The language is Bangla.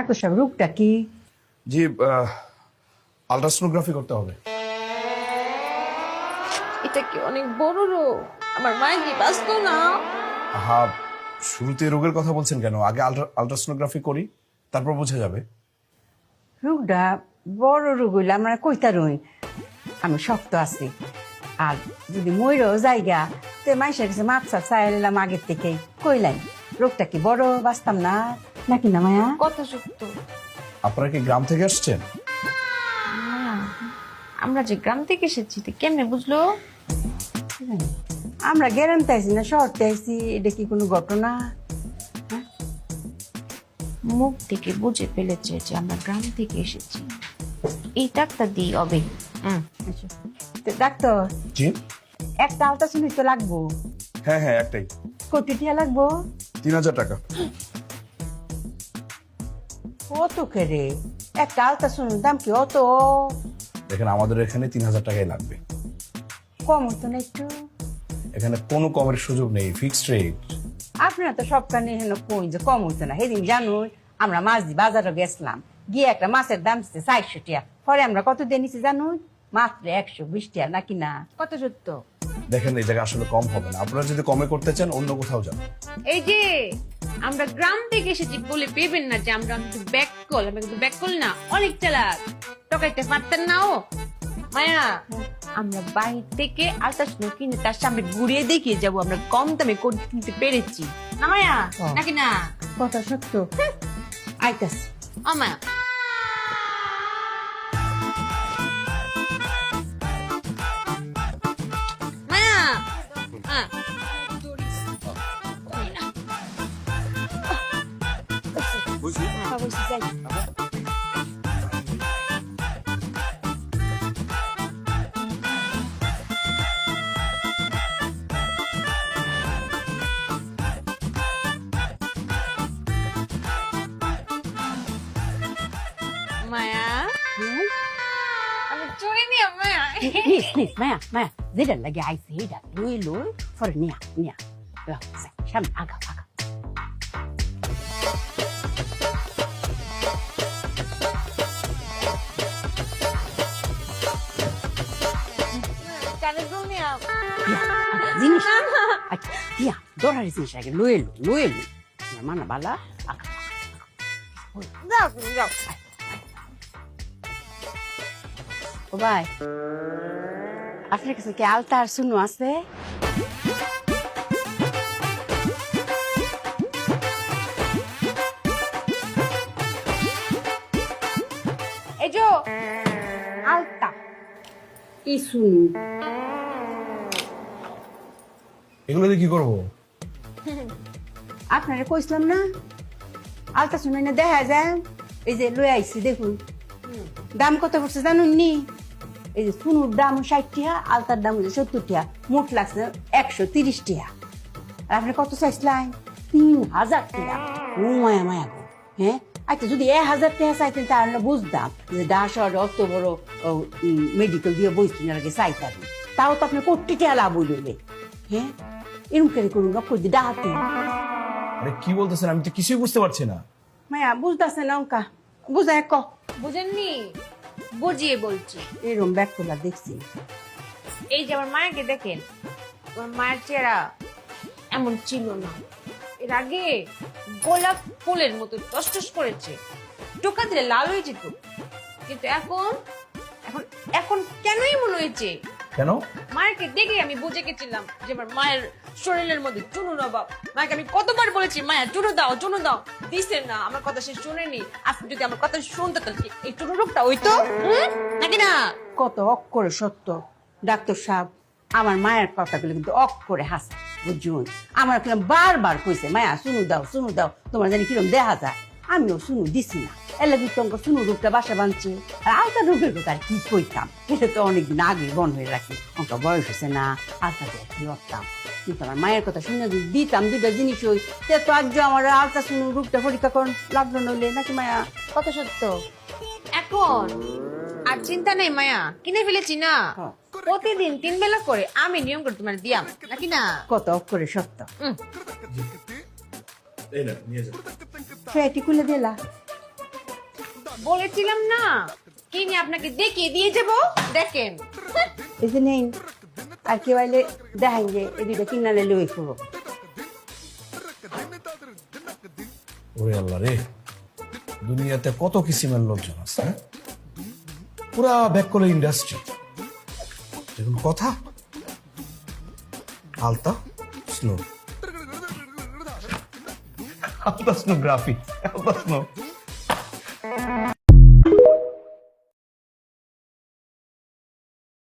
ডাক্তার সাহেব রোগটা কি? জি, আলট্রাসোনোগ্রাফি করতে হবে। এটা কি অনেক বড় রোগ? আমার মায়ের কি বাঁচতো না? হ্যাঁ, শুরুতে রোগের কথা বলছেন কেন? আগে আলট্রাসোনোগ্রাফি করি, তারপর বোঝা যাবে। রোগটা বড় রোগ হইলে আমরা কইতা রই আমি শক্ত আছি। আর যদি ময়ূরও জায়গা তো মাইসের কাছে মাপ সাপ চাইলাম আগের থেকেই কইলাম রোগটা কি বড় বাঁচতাম না নাকি না মায়া? কথা সত্য। আপনারা কি গ্রাম থেকে আসছেন? মায়া, আমরা যে গ্রাম থেকে এসেছি তো কেমনে বুঝলো? আমরা গ্যারান্টি আইছি না শহরতে আইছি, এটা কি কোনো ঘটনা? মুখ থেকে বুঝে ফেলেছে যে আমরা গ্রাম থেকে এসেছি। এই ডাক্তার দিই হবে। আচ্ছা। তো ডাক্তার জি, একটা আলট্রাসাউন্ড তো লাগবো, হ্যাঁ হ্যাঁ, একটাই। কত টিয়া লাগবো? 3000 টাকা। কত করে একটা আলট্রাসাউন্ডের দাম কি অত? দেখেন, আমাদের এখানে 3000 টাকাই লাগবে। কম হতো না একটু? এখানে কোনো কমের সুযোগ নেই, ফিক্সড রেট। আপনারা তো সব কানে হেন কই যে কম হইতো না। সেদিন জানুন আমরা মাছ দি বাজারে গেছিলাম, গিয়ে একটা মাছের দাম দিচ্ছে 400 টাকা, পরে আমরা কত দিয়ে নিছি জানুন? মাত্র 120 টাকা নাকি না? কত সত্য? দেখেন, এই জায়গায় আসলে কম হবে না। আপনারা যদি কমে করতে চান অন্য কোথাও যান। এই যে আমরা গ্রাম থেকে এসেছি বলে পেবেন না যে আমরা ব্যাককল। আমরা কিন্তু ব্যাককল না, অনেক চালাক। টকাইতে পারতেন না ও মায়া। আমরা বাইরে থেকে আলট্রাসাউন্ড কিনে তার সামনে ঘুরিয়ে দেখিয়ে যাবো আমরা কম দামে করে কিনতে পেরেছি না মায়া, নাকি না? কথা সত্য। আইতাছি। ও মায়া, মায়া, হ্যাঁ। অবশ্যই যাই। মায়া, আমি চুরি নিয়ে মায়া। প্লিজ প্লিজ মায়া মায়া, যেটা লাগে আইসি এটা লই লই পরে নিয়া নিয়া সামনে আগা আগা। কানে দুল নিয়ে আও। টিয়া, আগা জিনিস আচ্ছা টিয়া দরারি জিনিস আগে লই এলো লই এলো মানা বালা আগা। যাও যাও। ও ভাই, আপনার কাছে কি আলতা আর শুনো আছে? এই যে আলতা। কি শুনু? এগুলো দিয়ে কি করবো? আপনারা কইছিলাম না আলতা শুনে না দেখা যায়। এই যে লই আইছি দেখুন, দাম কত পড়ছে জানুন নি? এই যে শুনুর দাম 60 টাকা, আলতার দাম 70 টাকা, মোট লাগছে 130 টাকা। আর আপনি কত চাইছিলেন? 3000 টাকা। ও মায়া মায়া গো, হ্যাঁ। আচ্ছা যদি 1000 টাকা চাইতেন তাহলে বুঝতাম যে ডাশর অত বড় মেডিকেল দিয়ে বইছেন আগে চাইতেন, তাও তো আপনি কোটি টাকা লাভ হইলে, হ্যাঁ। এরকম করে করুন না, করে ডাহাতি। আরে কি বলতেছেন? আমি তো কিছুই বুঝতে পারছি না। মায়া বুঝতেছে না অঙ্কা, বুঝায় ক। বুঝেননি? বুঝিয়ে বলছি। এরকম ব্যাগ খোলা দেখছি। এই যে আমার মায়াকে দেখেন, আমার মায়ের চেহারা এমন ছিল না। এর আগে গোলাপ ফুলের মতো টসটস করেছে, টোকা দিলে লাল হয়ে যেত, কিন্তু এখন এখন এখন কেনই মনে হয়েছে? কেন? মায়েরকে দেখে আমি বুঝে গেছিলাম যে আমার মায়ের শরীরের মধ্যে চুনুর অভাব। মাকে আমি কতবার বলেছি মায়া চুনু দাও চুনু দাও, দিছে না। আমার কথা সে শুনেনি। আপনি যদি আমার কথা শুনতে তাহলে এই চুনু রোগটা হইতো নাকি না? কত অক্ষরে সত্য ডাক্তার সাহেব, আমার মায়ের কথাগুলো কিন্তু অক্ষরে হাসে বুঝুন। আমার কিরম বারবার কইছে মায়া শুনু দাও, তোমার জানি কিরম দেখা যায়। আমিও শুনু দিছি না, এলে কিন্তু শুনু রূপটা বাসা বাঁধছে। আর আলতা রূপের কথা আর কি কইতাম, এটা তো অনেকদিন আগে বন হয়ে রাখি, অঙ্কা বয়স হয়েছে না, আলতা দিয়ে কি করতাম। কিন্তু আমার মায়ের কথা শুনে যদি দিতাম দুইটা জিনিস হই, তে তো আজ আমার আলতা শুনু রূপটা পরীক্ষা করেন লাগলো নইলে নাকি মায়া? কত সত্য। এখন আর চিন্তা নেই মায়া, কিনে ফেলেছি না। হ্যাঁ। প্রতিদিন 3 বেলা করে আমি নিয়ম করে তোমার দিয়াম নাকি না? কত অক্ষরে সত্য। এই না, নিয়ে যান। সেটি খুলে দিলা বলেছিলাম না কিনে আপনাকে দেখিয়ে দিয়ে যাবো, দেখেন। এই যে নেই আর কেউ আইলে দেখাই যে এই দুইটা কিনালে লই করবো। ওরে আল্লাহ রে, দুনিয়াতে কত কিসিমের লোকজন আছে, হ্যাঁ? পুরা ব্যাককল ইন্ডাস্ট্রি। দেখুন কথা আলতা স্নো, আলতা স্নোগ্রাফি, আলতা স্নো।